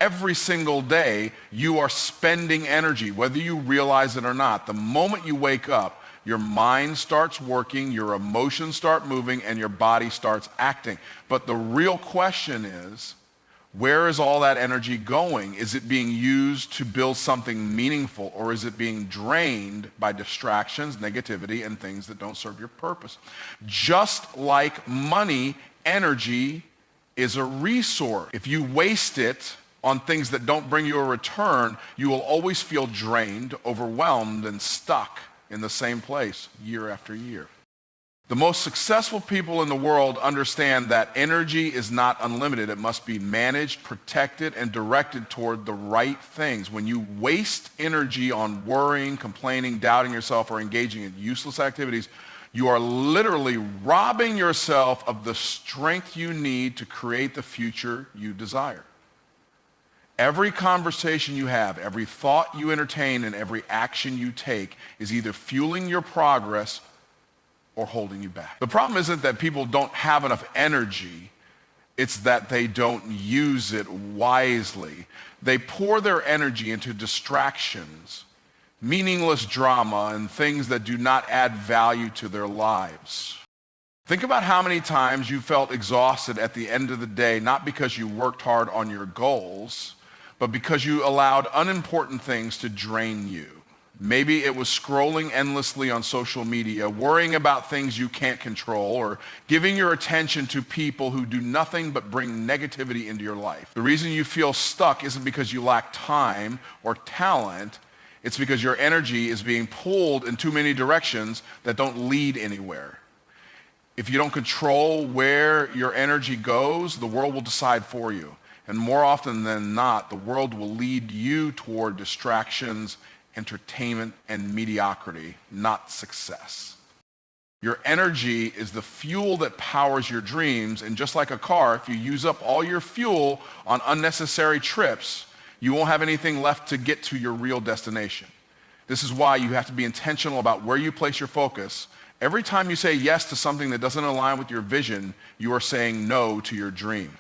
Every single day, you are spending energy, whether you realize it or not. The moment you wake up, your mind starts working, your emotions start moving, and your body starts acting. But the real question is, where is all that energy going? Is it being used to build something meaningful, or is it being drained by distractions, negativity, and things that don't serve your purpose? Just like money, energy is a resource. If you waste it on things that don't bring you a return, you will always feel drained, overwhelmed, and stuck in the same place year after year. The most successful people in the world understand that energy is not unlimited. It must be managed, protected, and directed toward the right things. When you waste energy on worrying, complaining, doubting yourself, or engaging in useless activities, you are literally robbing yourself of the strength you need to create the future you desire. Every conversation you have, every thought you entertain, and every action you take is either fueling your progress or holding you back. The problem isn't that people don't have enough energy, it's that they don't use it wisely. They pour their energy into distractions, meaningless drama, and things that do not add value to their lives. Think about how many times you felt exhausted at the end of the day, not because you worked hard on your goals, but because you allowed unimportant things to drain you. Maybe it was scrolling endlessly on social media, worrying about things you can't control, or giving your attention to people who do nothing but bring negativity into your life. The reason you feel stuck isn't because you lack time or talent. It's because your energy is being pulled in too many directions that don't lead anywhere. If you don't control where your energy goes, the world will decide for you. And more often than not, the world will lead you toward distractions, entertainment, and mediocrity, not success. Your energy is the fuel that powers your dreams, and just like a car, if you use up all your fuel on unnecessary trips, you won't have anything left to get to your real destination. This is why you have to be intentional about where you place your focus. Every time you say yes to something that doesn't align with your vision, you are saying no to your dream.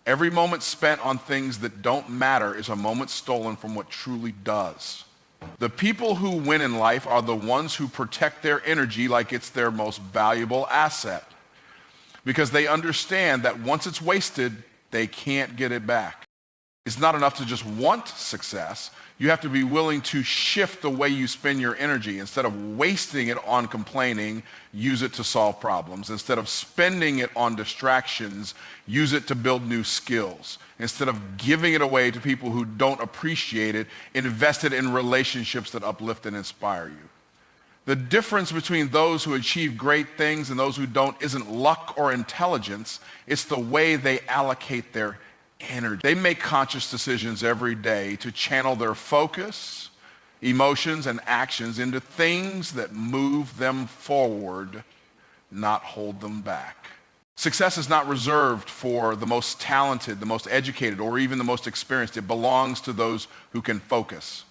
Every moment spent on things that don't matter is a moment stolen from what truly does. The people who win in life are the ones who protect their energy like it's their most valuable asset, because they understand that once it's wasted, they can't get it back. It's not enough to just want success. You have to be willing to shift the way you spend your energy. Instead of wasting it on complaining, use it to solve problems. Instead of spending it on distractions, use it to build new skills. Instead of giving it away to people who don't appreciate it, invest it in relationships that uplift and inspire you. The difference between those who achieve great things and those who don't isn't luck or intelligence. It's the way they allocate their energy. They make conscious decisions every day to channel their focus, emotions, and actions into things that move them forward, not hold them back. Success is not reserved for the most talented, the most educated, or even the most experienced. It belongs to those who can focus.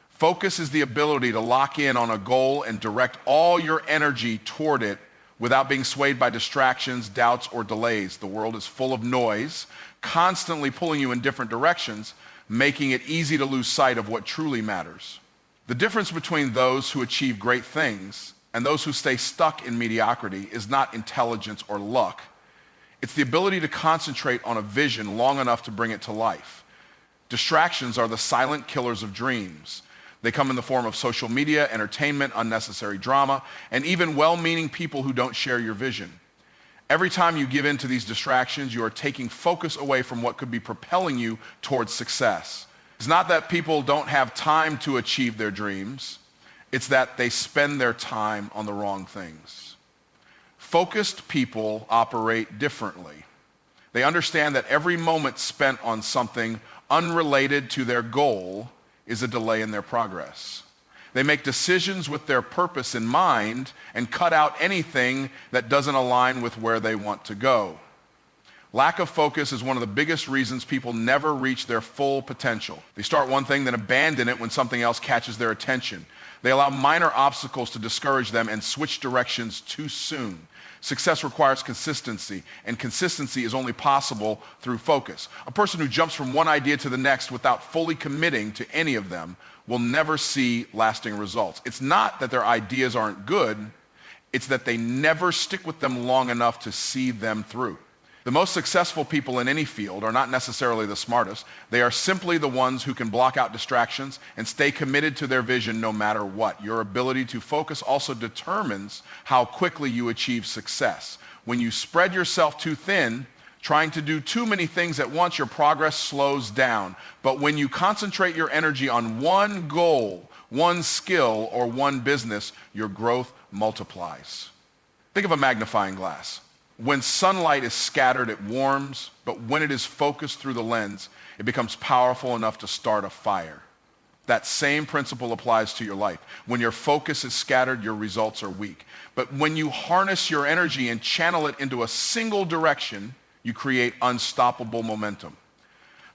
Focus is the ability to lock in on a goal and direct all your energy toward it without being swayed by distractions, doubts, or delays. The world is full of noise, constantly pulling you in different directions, making it easy to lose sight of what truly matters. The difference between those who achieve great things and those who stay stuck in mediocrity is not intelligence or luck. It's the ability to concentrate on a vision long enough to bring it to life. Distractions are the silent killers of dreams. They come in the form of social media, entertainment, unnecessary drama, and even well-meaning people who don't share your vision. Every time you give in to these distractions, you are taking focus away from what could be propelling you towards success. It's not that people don't have time to achieve their dreams. It's that they spend their time on the wrong things. Focused people operate differently. They understand that every moment spent on something unrelated to their goal is a delay in their progress. They make decisions with their purpose in mind and cut out anything that doesn't align with where they want to go. Lack of focus is one of the biggest reasons people never reach their full potential. They start one thing, then abandon it when something else catches their attention. They allow minor obstacles to discourage them and switch directions too soon. Success requires consistency, and consistency is only possible through focus. A person who jumps from one idea to the next without fully committing to any of them will never see lasting results. It's not that their ideas aren't good, it's that they never stick with them long enough to see them through. The most successful people in any field are not necessarily the smartest. They are simply the ones who can block out distractions and stay committed to their vision no matter what. Your ability to focus also determines how quickly you achieve success. When you spread yourself too thin, trying to do too many things at once, your progress slows down. But when you concentrate your energy on one goal, one skill, or one business, your growth multiplies. Think of a magnifying glass. When sunlight is scattered, it warms, but when it is focused through the lens, it becomes powerful enough to start a fire. That same principle applies to your life. When your focus is scattered, your results are weak. But when you harness your energy and channel it into a single direction, you create unstoppable momentum.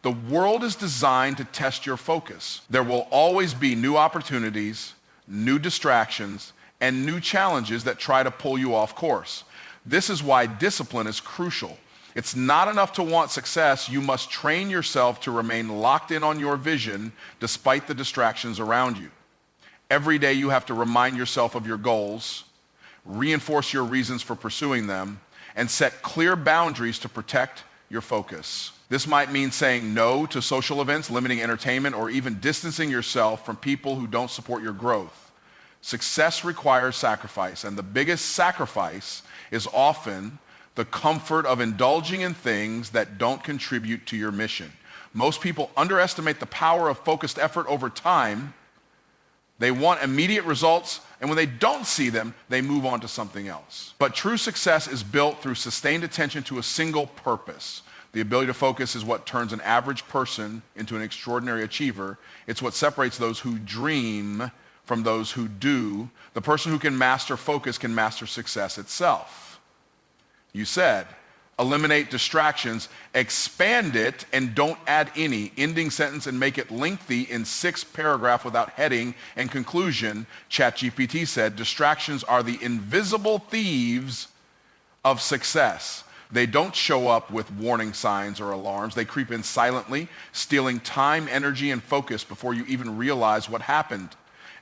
The world is designed to test your focus. There will always be new opportunities, new distractions, and new challenges that try to pull you off course. This is why discipline is crucial. It's not enough to want success. You must train yourself to remain locked in on your vision despite the distractions around you. Every day you have to remind yourself of your goals, reinforce your reasons for pursuing them, and set clear boundaries to protect your focus. This might mean saying no to social events, limiting entertainment, or even distancing yourself from people who don't support your growth. Success requires sacrifice, and the biggest sacrifice is often the comfort of indulging in things that don't contribute to your mission. Most people underestimate the power of focused effort over time. They want immediate results, and when they don't see them, they move on to something else. But true success is built through sustained attention to a single purpose. The ability to focus is what turns an average person into an extraordinary achiever. It's what separates those who dream from those who do. The person who can master focus can master success itself. You said, eliminate distractions, expand it, and don't add any ending sentence and make it lengthy in 6 paragraphs without heading and conclusion. ChatGPT said, distractions are the invisible thieves of success. They don't show up with warning signs or alarms. They creep in silently, stealing time, energy, and focus before you even realize what happened.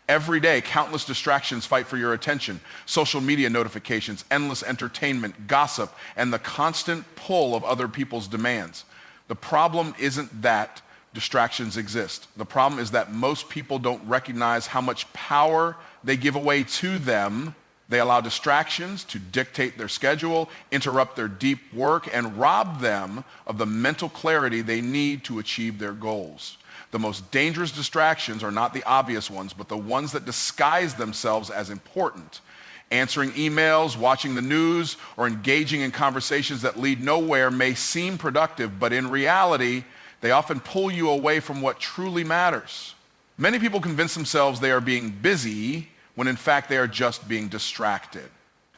Every day, countless distractions fight for your attention. Social media notifications, endless entertainment, gossip, and the constant pull of other people's demands. The problem isn't that distractions exist. The problem is that most people don't recognize how much power they give away to them. They allow distractions to dictate their schedule, interrupt their deep work, and rob them of the mental clarity they need to achieve their goals. The most dangerous distractions are not the obvious ones, but the ones that disguise themselves as important. Answering emails, watching the news, or engaging in conversations that lead nowhere may seem productive, but in reality, they often pull you away from what truly matters. Many people convince themselves they are being busy when in fact they are just being distracted.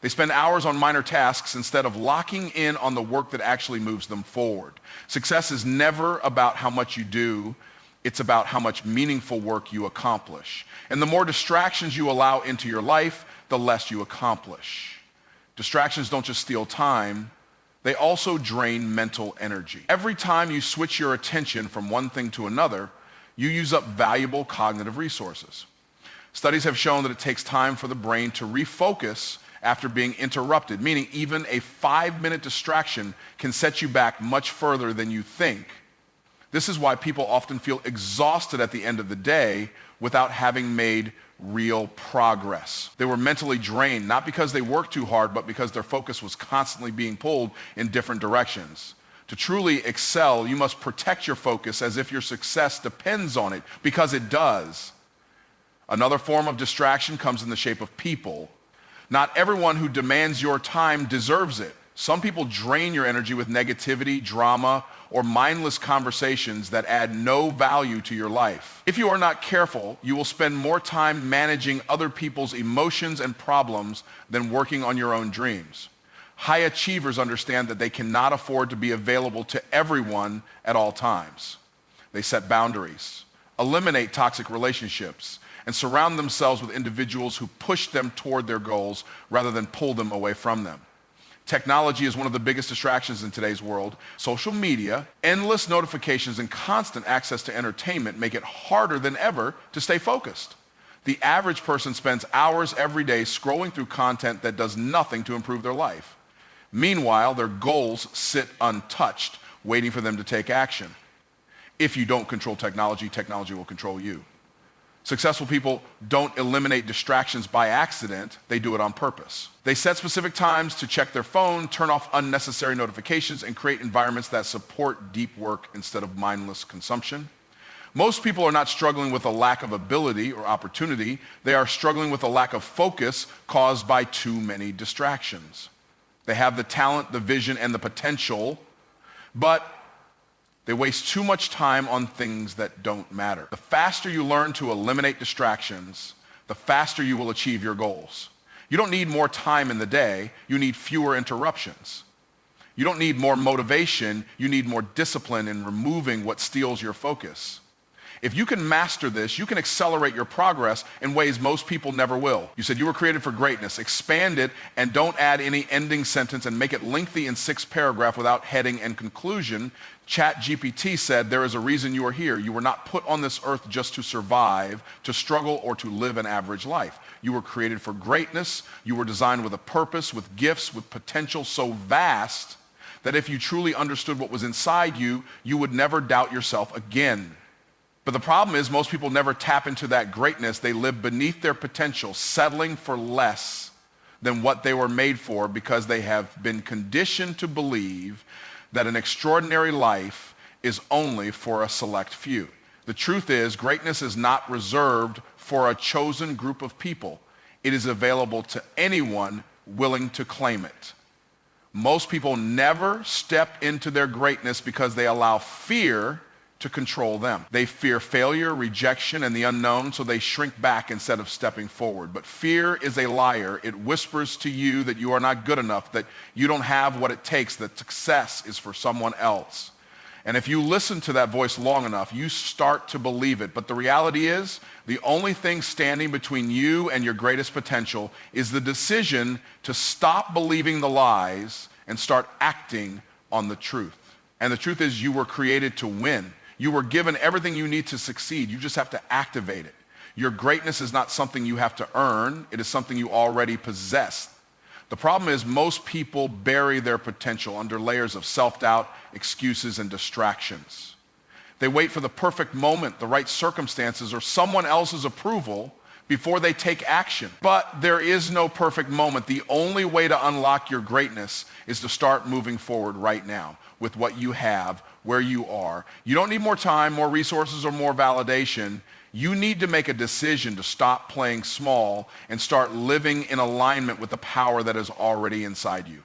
They spend hours on minor tasks instead of locking in on the work that actually moves them forward. Success is never about how much you do. It's about how much meaningful work you accomplish. And the more distractions you allow into your life, the less you accomplish. Distractions don't just steal time, they also drain mental energy. Every time you switch your attention from one thing to another, you use up valuable cognitive resources. Studies have shown that it takes time for the brain to refocus after being interrupted, meaning even a 5-minute distraction can set you back much further than you think. This is why people often feel exhausted at the end of the day without having made real progress. They were mentally drained, not because they worked too hard, but because their focus was constantly being pulled in different directions. To truly excel, you must protect your focus as if your success depends on it, because it does. Another form of distraction comes in the shape of people. Not everyone who demands your time deserves it. Some people drain your energy with negativity, drama, or mindless conversations that add no value to your life. If you are not careful, you will spend more time managing other people's emotions and problems than working on your own dreams. High achievers understand that they cannot afford to be available to everyone at all times. They set boundaries, eliminate toxic relationships, and surround themselves with individuals who push them toward their goals rather than pull them away from them. Technology is one of the biggest distractions in today's world. Social media, endless notifications, and constant access to entertainment make it harder than ever to stay focused. The average person spends hours every day scrolling through content that does nothing to improve their life. Meanwhile, their goals sit untouched, waiting for them to take action. If you don't control technology, technology will control you. Successful people don't eliminate distractions by accident, they do it on purpose. They set specific times to check their phone, turn off unnecessary notifications, and create environments that support deep work instead of mindless consumption. Most people are not struggling with a lack of ability or opportunity, they are struggling with a lack of focus caused by too many distractions. They have the talent, the vision, and the potential, but they waste too much time on things that don't matter. The faster you learn to eliminate distractions, the faster you will achieve your goals. You don't need more time in the day, you need fewer interruptions. You don't need more motivation, you need more discipline in removing what steals your focus. If you can master this, you can accelerate your progress in ways most people never will. You said you were created for greatness. Expand it and don't add any ending sentence and make it lengthy in 6 paragraphs without heading and conclusion. ChatGPT said there is a reason you are here. You were not put on this earth just to survive, to struggle, or to live an average life. You were created for greatness. You were designed with a purpose, with gifts, with potential so vast that if you truly understood what was inside you, you would never doubt yourself again. But the problem is most people never tap into that greatness. They live beneath their potential, settling for less than what they were made for because they have been conditioned to believe that an extraordinary life is only for a select few. The truth is, greatness is not reserved for a chosen group of people. It is available to anyone willing to claim it. Most people never step into their greatness because they allow fear to control them. They fear failure, rejection, and the unknown, so they shrink back instead of stepping forward. But fear is a liar. It whispers to you that you are not good enough, that you don't have what it takes, that success is for someone else. And if you listen to that voice long enough, you start to believe it. But the reality is, the only thing standing between you and your greatest potential is the decision to stop believing the lies and start acting on the truth. And the truth is, you were created to win. You were given everything you need to succeed. You just have to activate it. Your greatness is not something you have to earn. It is something you already possess. The problem is most people bury their potential under layers of self-doubt, excuses, and distractions. They wait for the perfect moment, the right circumstances, or someone else's approval before they take action. But there is no perfect moment. The only way to unlock your greatness is to start moving forward right now with what you have, where you are. You don't need more time, more resources, or more validation. You need to make a decision to stop playing small and start living in alignment with the power that is already inside you.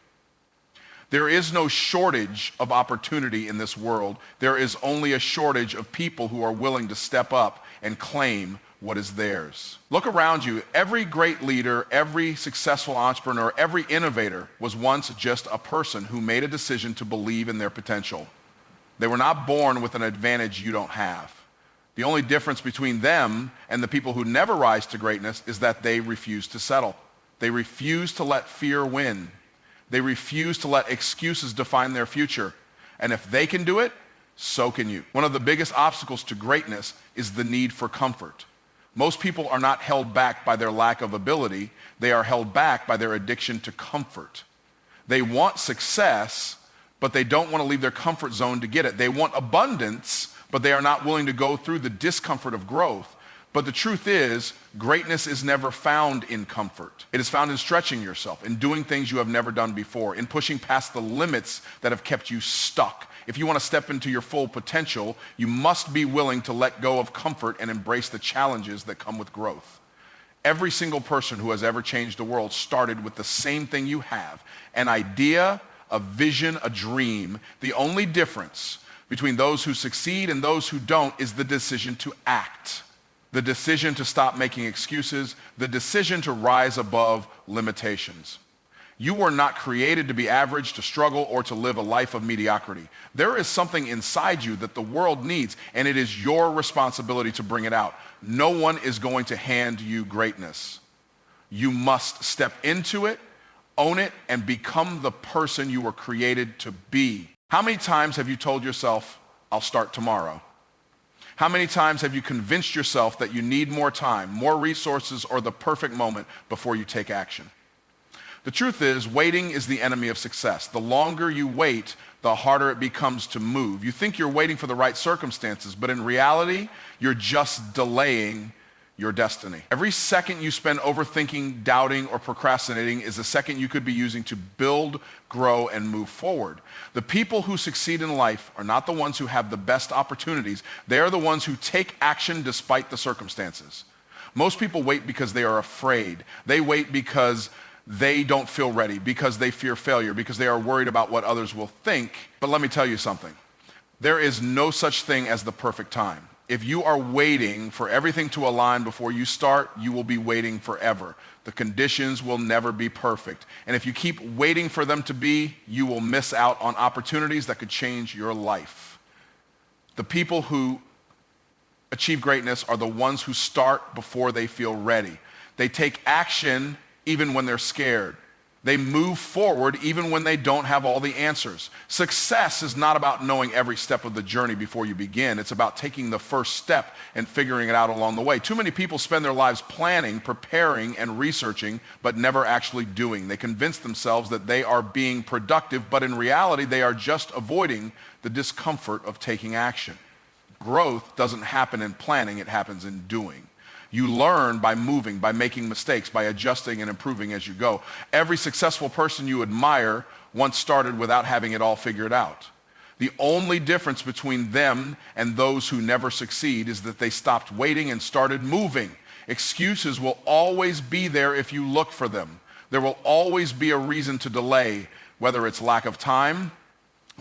There is no shortage of opportunity in this world. There is only a shortage of people who are willing to step up and claim what is theirs. Look around you. Every great leader, every successful entrepreneur, every innovator was once just a person who made a decision to believe in their potential. They were not born with an advantage you don't have. The only difference between them and the people who never rise to greatness is that they refuse to settle. They refuse to let fear win. They refuse to let excuses define their future. And if they can do it, so can you. One of the biggest obstacles to greatness is the need for comfort. Most people are not held back by their lack of ability. They are held back by their addiction to comfort. They want success, but they don't want to leave their comfort zone to get it. They want abundance, but they are not willing to go through the discomfort of growth. But the truth is, greatness is never found in comfort. It is found in stretching yourself, in doing things you have never done before, in pushing past the limits that have kept you stuck. If you want to step into your full potential, you must be willing to let go of comfort and embrace the challenges that come with growth. Every single person who has ever changed the world started with the same thing you have, an idea, a vision, a dream. The only difference between those who succeed and those who don't is the decision to act, the decision to stop making excuses, the decision to rise above limitations. You were not created to be average, to struggle, or to live a life of mediocrity. There is something inside you that the world needs, and it is your responsibility to bring it out. No one is going to hand you greatness. You must step into it, own it, and become the person you were created to be. How many times have you told yourself, I'll start tomorrow? How many times have you convinced yourself that you need more time, more resources, or the perfect moment before you take action? The truth is, waiting is the enemy of success. The longer you wait, the harder it becomes to move. You think you're waiting for the right circumstances, but in reality, you're just delaying your destiny. Every second you spend overthinking, doubting, or procrastinating is a second you could be using to build, grow, and move forward. The people who succeed in life are not the ones who have the best opportunities. They are the ones who take action despite the circumstances. Most people wait because they are afraid. They wait because they don't feel ready, because they fear failure, because they are worried about what others will think. But let me tell you something. There is no such thing as the perfect time. If you are waiting for everything to align before you start, you will be waiting forever. The conditions will never be perfect. And if you keep waiting for them to be, you will miss out on opportunities that could change your life. The people who achieve greatness are the ones who start before they feel ready. They take action even when they're scared. They move forward even when they don't have all the answers. Success is not about knowing every step of the journey before you begin. It's about taking the first step and figuring it out along the way. Too many people spend their lives planning, preparing, and researching, but never actually doing. They convince themselves that they are being productive, but in reality, they are just avoiding the discomfort of taking action. Growth doesn't happen in planning, it happens in doing. You learn by moving, by making mistakes, by adjusting and improving as you go. Every successful person you admire once started without having it all figured out. The only difference between them and those who never succeed is that they stopped waiting and started moving. Excuses will always be there if you look for them. There will always be a reason to delay, whether it's lack of time,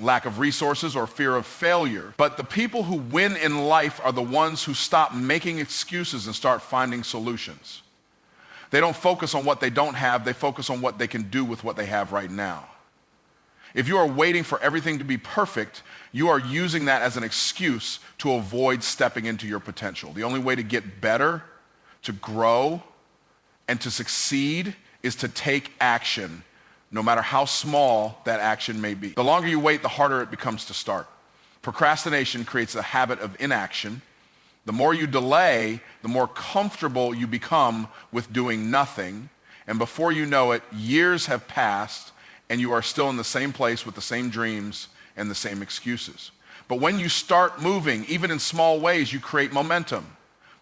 lack of resources, or fear of failure. But the people who win in life are the ones who stop making excuses and start finding solutions. They don't focus on what they don't have, they focus on what they can do with what they have right now. If you are waiting for everything to be perfect, you are using that as an excuse to avoid stepping into your potential. The only way to get better, to grow, and to succeed is to take action, no matter how small that action may be. The longer you wait, the harder it becomes to start. Procrastination creates a habit of inaction. The more you delay, the more comfortable you become with doing nothing. And before you know it, years have passed and you are still in the same place with the same dreams and the same excuses. But when you start moving, even in small ways, you create momentum.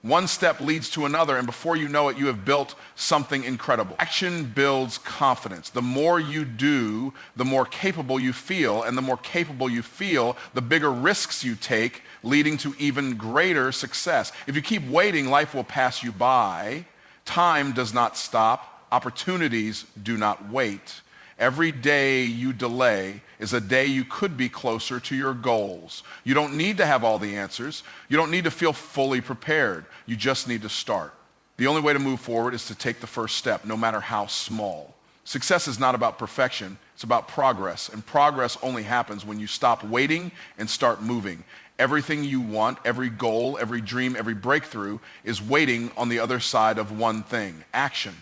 One step leads to another, and before you know it, you have built something incredible. Action builds confidence. The more you do, the more capable you feel, and the more capable you feel, the bigger risks you take, leading to even greater success. If you keep waiting, life will pass you by. Time does not stop. Opportunities do not wait. Every day you delay is a day you could be closer to your goals. You don't need to have all the answers. You don't need to feel fully prepared. You just need to start. The only way to move forward is to take the first step, no matter how small. Success is not about perfection. It's about progress. And progress only happens when you stop waiting and start moving. Everything you want, every goal, every dream, every breakthrough is waiting on the other side of one thing: action.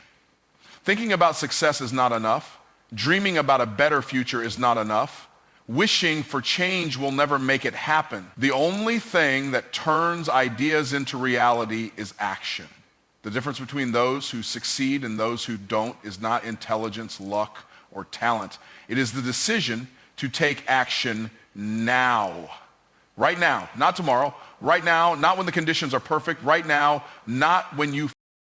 Thinking about success is not enough. Dreaming about a better future is not enough. Wishing for change will never make it happen. The only thing that turns ideas into reality is action. The difference between those who succeed and those who don't is not intelligence, luck, or talent. It is the decision to take action now. Right now, not tomorrow. Right now, not when the conditions are perfect. Right now, not when you